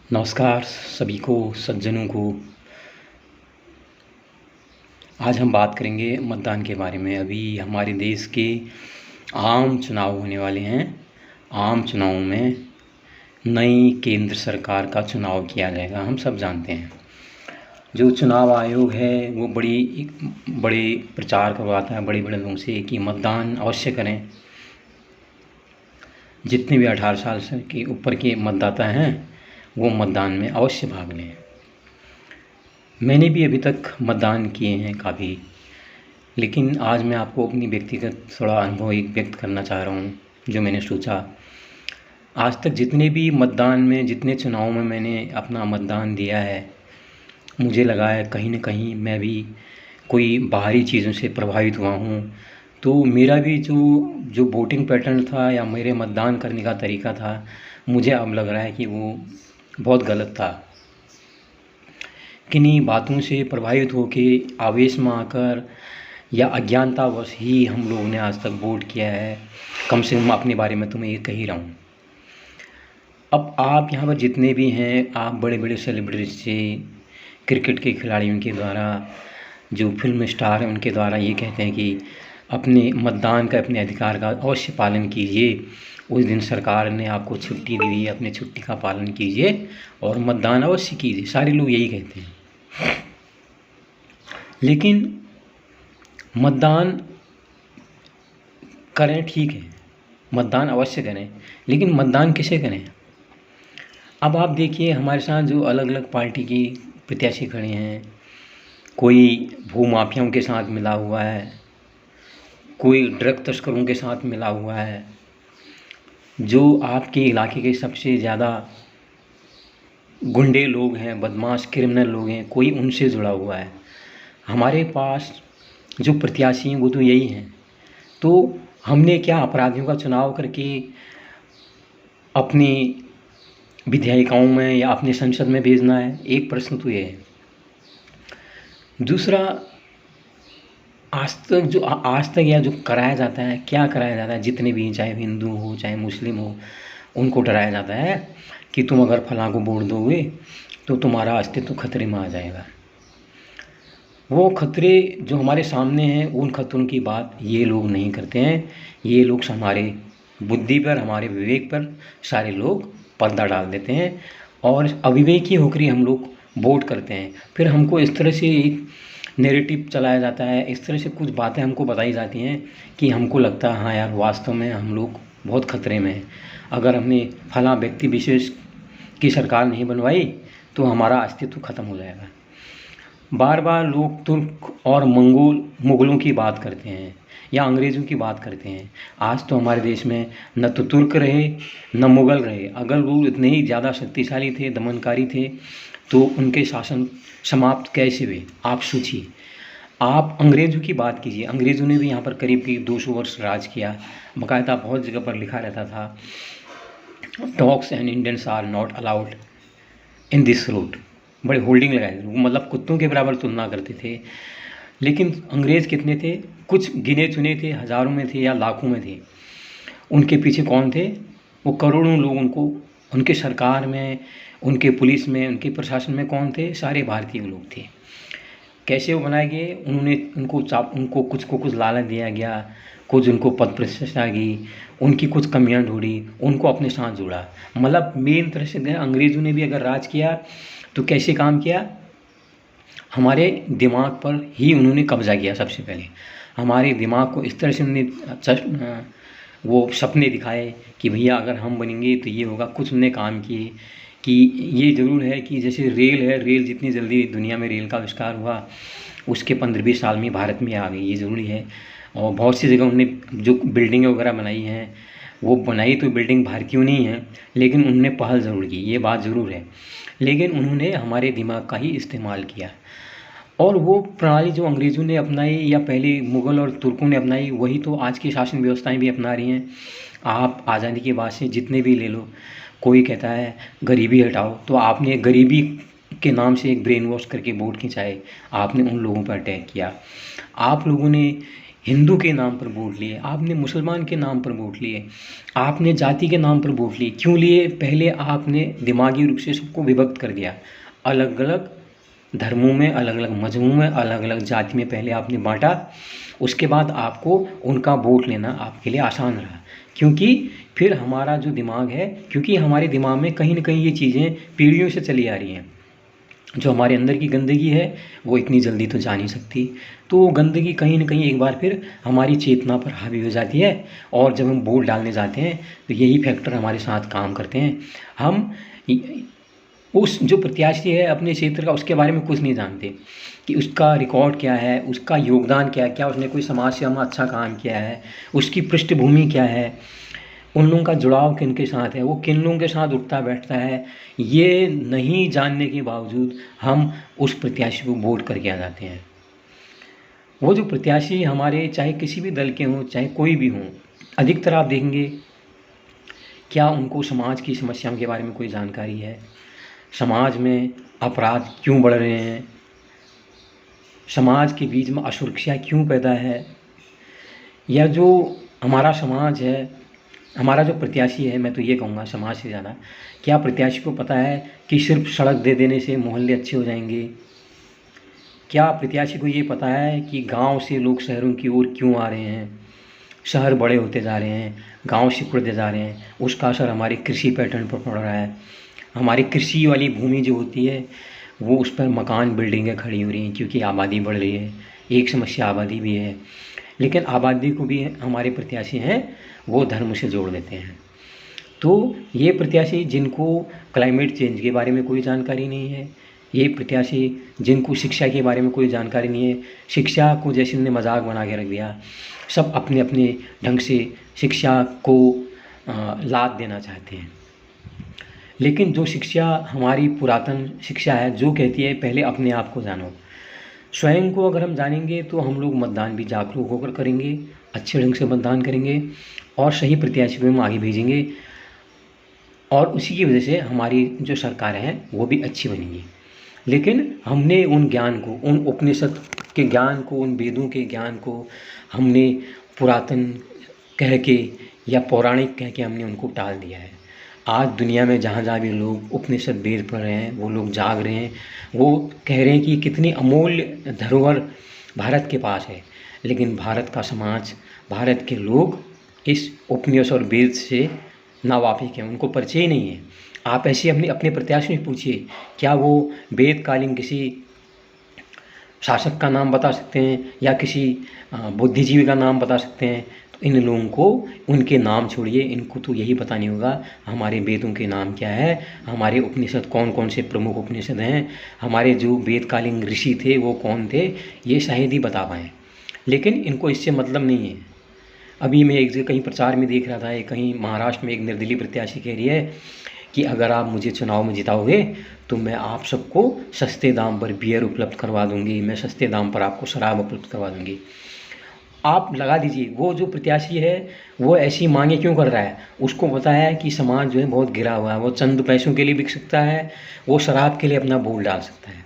नमस्कार सभी को, सज्जनों को। आज हम बात करेंगे मतदान के बारे में। अभी हमारे देश के आम चुनाव होने वाले हैं। आम चुनाव में नई केंद्र सरकार का चुनाव किया जाएगा, हम सब जानते हैं। जो चुनाव आयोग है वो बड़े प्रचार करवाता है बड़े बड़े लोगों से कि मतदान अवश्य करें। जितने भी 18 साल से के ऊपर के मतदाता हैं वो मतदान में अवश्य भाग लें। मैंने भी अभी तक मतदान किए हैं काफ़ी, लेकिन आज मैं आपको अपनी व्यक्तिगत थोड़ा अनुभव एक व्यक्त करना चाह रहा हूँ। जो मैंने सोचा, आज तक जितने भी मतदान में, जितने चुनाव में मैंने अपना मतदान दिया है, मुझे लगा है कहीं न कहीं मैं भी कोई बाहरी चीज़ों से प्रभावित हुआ हूँ। तो मेरा भी जो वोटिंग पैटर्न था या मेरे मतदान करने का तरीका था, मुझे अब लग रहा है कि वो बहुत गलत था। किन्हीं बातों से प्रभावित होके, आवेश में आकर या अज्ञानतावश ही हम लोगों ने आज तक वोट किया है। कम से कम अपने बारे में तो मैं ये कह ही रहा हूँ। अब आप यहाँ पर जितने भी हैं, आप बड़े बड़े सेलिब्रिटी से, क्रिकेट के खिलाड़ियों के द्वारा, जो फिल्म स्टार हैं उनके द्वारा ये कहते हैं कि अपने मतदान का, अपने अधिकार का अवश्य पालन कीजिए। उस दिन सरकार ने आपको छुट्टी दी है, अपने छुट्टी का पालन कीजिए और मतदान अवश्य कीजिए। सारे लोग यही कहते हैं। लेकिन मतदान करें, ठीक है, मतदान अवश्य करें, लेकिन मतदान किसे करें? अब आप देखिए, हमारे साथ जो अलग अलग पार्टी की प्रत्याशी खड़े हैं, कोई भूमाफियाओं के साथ मिला हुआ है, कोई ड्रग तस्करों के साथ मिला हुआ है, जो आपके इलाके के सबसे ज़्यादा गुंडे लोग हैं, बदमाश क्रिमिनल लोग हैं, कोई उनसे जुड़ा हुआ है। हमारे पास जो प्रत्याशी हैं वो तो यही हैं। तो हमने क्या अपराधियों का चुनाव करके अपनी विधायिकाओं में या अपने संसद में भेजना है? एक प्रश्न तो ये है। दूसरा, आज तक या जो कराया जाता है, क्या कराया जाता है? जितने भी, चाहे हिंदू हो चाहे मुस्लिम हो, उनको डराया जाता है कि तुम अगर फलां को वोट दोगे तो तुम्हारा अस्तित्व खतरे में आ जाएगा। वो खतरे जो हमारे सामने हैं, उन खतरों की बात ये लोग नहीं करते हैं। ये लोग हमारे बुद्धि पर, हमारे विवेक पर सारे लोग पर्दा डाल देते हैं और अविवेकी होकर ही हम लोग वोट करते हैं। फिर हमको इस तरह से एक नैरेटिव चलाया जाता है, इस तरह से कुछ बातें हमको बताई जाती हैं कि हमको लगता है हाँ यार, वास्तव में हम लोग बहुत खतरे में हैं। अगर हमने फलां व्यक्ति विशेष की सरकार नहीं बनवाई तो हमारा अस्तित्व खत्म हो जाएगा। बार बार लोग तुर्क और मुग़लों की बात करते हैं या अंग्रेज़ों की बात करते हैं। आज तो हमारे देश में न तो तुर्क रहे न मुग़ल रहे। अगर वो इतने ही ज़्यादा शक्तिशाली थे, दमनकारी थे, तो उनके शासन समाप्त कैसे हुए? आप सोचिए। आप अंग्रेज़ों की बात कीजिए, अंग्रेज़ों ने भी यहाँ पर करीब 200 वर्ष राज किया। बाकायदा बहुत जगह पर लिखा रहता था, dogs and Indians are not allowed in this road. बड़े होल्डिंग लगाए थे, मतलब कुत्तों के बराबर तुलना करते थे। लेकिन अंग्रेज़ कितने थे? कुछ गिने चुने थे, हज़ारों में थे या लाखों में थे। उनके पीछे कौन थे? वो करोड़ों लोग उनको, उनके सरकार में, उनके पुलिस में, उनके प्रशासन में कौन थे? सारे भारतीय लोग थे। कैसे वो बनाए गए? उनको कुछ को कुछ लालच दिया गया, कुछ उनको पद प्रतिष्ठा की, उनकी कुछ कमियां ढूंढी, उनको अपने साथ जोड़ा। मतलब मेन तरह से अंग्रेज़ों ने भी अगर राज किया तो कैसे काम किया? हमारे दिमाग पर ही उन्होंने कब्जा किया। सबसे पहले हमारे दिमाग को इस तरह से उन्होंने वो सपने दिखाए कि भैया अगर हम बनेंगे तो ये होगा। कुछ उन्होंने काम किए कि ये ज़रूर है कि जैसे रेल है, रेल जितनी जल्दी दुनिया में रेल का आविष्कार हुआ, उसके 15-20 साल में भारत में आ गई, ये ज़रूरी है। और बहुत सी जगह उन्होंने जो बिल्डिंगें वगैरह बनाई हैं, वो बनाई तो बिल्डिंग भारतीयों ने ही है, लेकिन उन्होंने पहल ज़रूर की, ये बात ज़रूर है। लेकिन उन्होंने हमारे दिमाग का ही इस्तेमाल किया और वो प्रणाली जो अंग्रेज़ों ने अपनाई या पहले मुग़ल और तुर्कों ने अपनाई, वही तो आज की शासन व्यवस्थाएं भी अपना रही हैं। आप आज़ादी के बाद से जितने भी ले लो, कोई कहता है गरीबी हटाओ, तो आपने गरीबी के नाम से एक ब्रेन वॉश करके वोट खिंचाए, आपने उन लोगों पर अटैक किया। आप लोगों ने हिंदू के नाम पर वोट लिए, आपने मुसलमान के नाम पर वोट लिए, आपने जाति के नाम पर वोट लिए। क्यों लिए? पहले आपने दिमागी रूप से सबको विभक्त कर दिया, अलग अलग धर्मों में, अलग अलग मजहबों में, अलग अलग जाति में पहले आपने बांटा। उसके बाद आपको उनका वोट लेना आपके लिए आसान रहा, क्योंकि फिर हमारा जो दिमाग है, क्योंकि हमारे दिमाग में कहीं ना कहीं ये चीज़ें पीढ़ियों से चली आ रही हैं। जो हमारे अंदर की गंदगी है वो इतनी जल्दी तो जा नहीं सकती, तो वो गंदगी कहीं ना कहीं एक बार फिर हमारी चेतना पर हावी हो जाती है। और जब हम वोट डालने जाते हैं तो यही फैक्टर हमारे साथ काम करते हैं। हम उस जो प्रत्याशी है अपने क्षेत्र का, उसके बारे में कुछ नहीं जानते कि उसका रिकॉर्ड क्या है, उसका योगदान क्या है, क्या उसने कोई समाज सेवा में अच्छा काम किया है, उसकी पृष्ठभूमि क्या है, उन लोगों का जुड़ाव किन के साथ है, वो किन लोगों के साथ उठता बैठता है। ये नहीं जानने के बावजूद हम उस प्रत्याशी को वोट करके आ जाते हैं। वो जो प्रत्याशी हमारे, चाहे किसी भी दल के हों, चाहे कोई भी हों, अधिकतर आप देखेंगे क्या उनको समाज की समस्याओं के बारे में कोई जानकारी है, समाज में अपराध क्यों बढ़ रहे हैं, समाज के बीच में असुरक्षा क्यों पैदा है, या जो हमारा समाज है, हमारा जो प्रत्याशी है, मैं तो ये कहूँगा समाज से ज़्यादा, क्या प्रत्याशी को पता है कि सिर्फ सड़क दे देने से मोहल्ले अच्छे हो जाएंगे? क्या प्रत्याशी को ये पता है कि गांव से लोग शहरों की ओर क्यों आ रहे हैं, शहर बड़े होते जा रहे हैं, गांव सिकुड़ते जा रहे हैं, उसका असर हमारे कृषि पैटर्न पर पड़ रहा है। हमारी कृषि वाली भूमि जो होती है वो, उस पर मकान बिल्डिंगें खड़ी हो रही हैं क्योंकि आबादी बढ़ रही है। एक समस्या आबादी भी है, लेकिन आबादी को भी हमारे प्रत्याशी हैं वो धर्म से जोड़ देते हैं। तो ये प्रत्याशी जिनको क्लाइमेट चेंज के बारे में कोई जानकारी नहीं है, ये प्रत्याशी जिनको शिक्षा के बारे में कोई जानकारी नहीं है, शिक्षा को जैसे उन्होंने मजाक बना के रख दिया, सब अपने अपने ढंग से शिक्षा को लाद देना चाहते हैं। लेकिन जो शिक्षा हमारी पुरातन शिक्षा है, जो कहती है पहले अपने आप को जानो, स्वयं को अगर हम जानेंगे तो हम लोग मतदान भी जागरूक होकर करेंगे, अच्छे ढंग से मतदान करेंगे और सही प्रत्याशी को हम आगे भेजेंगे, और उसी की वजह से हमारी जो सरकार है वो भी अच्छी बनेगी। लेकिन हमने उन ज्ञान को, उन उपनिषद के ज्ञान को, उन वेदों के ज्ञान को हमने पुरातन कह के या पौराणिक कह के हमने उनको टाल दिया है। आज दुनिया में जहाँ जहाँ भी लोग उपनिषद वेद पढ़ रहे हैं, वो लोग जाग रहे हैं, वो कह रहे हैं कि कितनी अमूल्य धरोहर भारत के पास है, लेकिन भारत का समाज, भारत के लोग इस उपनिषद और वेद से नावाकिफ हैं, उनको परिचय ही नहीं है। आप ऐसे अपने प्रत्याशी से पूछिए, क्या वो वेदकालीन किसी शासक का नाम बता सकते हैं या किसी बुद्धिजीवी का नाम बता सकते हैं? तो इन लोगों को उनके नाम छोड़िए, इनको तो यही पता नहीं होगा हमारे वेदों के नाम क्या है, हमारे उपनिषद कौन कौन से प्रमुख उपनिषद हैं, हमारे जो वेदकालीन ऋषि थे वो कौन थे, ये शायद ही बता पाएँ। लेकिन इनको इससे मतलब नहीं है। अभी मैं एक जगह कहीं प्रचार में देख रहा था, कहीं महाराष्ट्र में एक निर्दलीय प्रत्याशी कह रही है कि अगर आप मुझे चुनाव में जिताओगे तो मैं आप सबको सस्ते दाम पर बियर उपलब्ध करवा दूंगी, मैं सस्ते दाम पर आपको शराब उपलब्ध करवा दूंगी। आप लगा दीजिए वो जो प्रत्याशी है वो ऐसी मांगे क्यों कर रहा है? उसको पता है कि समाज जो है बहुत गिरा हुआ है, वो चंद पैसों के लिए बिक सकता है, वो शराब के लिए अपना वोट डाल सकता है।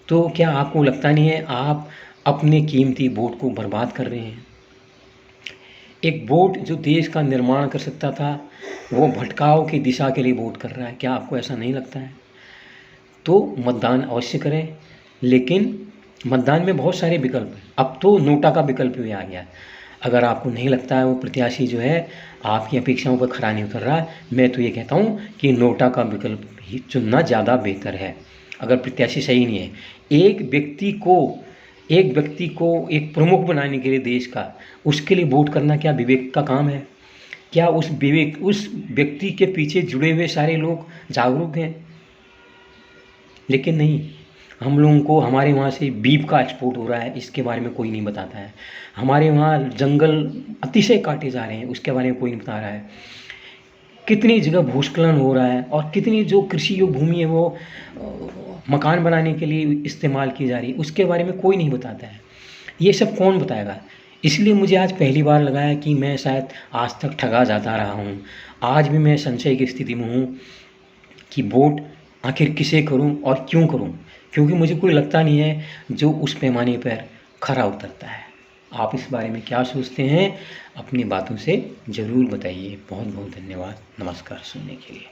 तो क्या आपको लगता नहीं है आप अपने कीमती वोट को बर्बाद कर रहे हैं? एक वोट जो देश का निर्माण कर सकता था वो भटकाव की दिशा के लिए वोट कर रहा है। क्या आपको ऐसा नहीं लगता है? तो मतदान अवश्य करें, लेकिन मतदान में बहुत सारे विकल्प हैं। अब तो नोटा का विकल्प भी आ गया है। अगर आपको नहीं लगता है वो प्रत्याशी जो है आपकी अपेक्षाओं पर खरा नहीं उतर रहा, मैं तो ये कहता हूँ कि नोटा का विकल्प ही चुनना ज़्यादा बेहतर है। अगर प्रत्याशी सही नहीं है, एक व्यक्ति को एक प्रमुख बनाने के लिए देश का, उसके लिए वोट करना क्या विवेक का काम है? क्या उस व्यक्ति के पीछे जुड़े हुए सारे लोग जागरूक हैं? लेकिन नहीं, हम लोगों को, हमारे वहाँ से बीफ का एक्सपोर्ट हो रहा है इसके बारे में कोई नहीं बताता है, हमारे वहाँ जंगल अतिशय काटे जा रहे हैं उसके बारे में कोई नहीं बता रहा है, कितनी जगह भूस्खलन हो रहा है और कितनी जो कृषि योग्य भूमि है वो मकान बनाने के लिए इस्तेमाल की जा रही है, उसके बारे में कोई नहीं बताता है। ये सब कौन बताएगा? इसलिए मुझे आज पहली बार लगा है कि मैं शायद आज तक ठगा जाता रहा हूँ। आज भी मैं संशय की स्थिति में हूँ कि वोट आखिर किसे करूँ और क्यों करूँ, क्योंकि मुझे कोई लगता नहीं है जो उस पैमाने पर खरा उतरता है। आप इस बारे में क्या सोचते हैं, अपनी बातों से ज़रूर बताइए। बहुत बहुत धन्यवाद। नमस्कार सुनने के लिए।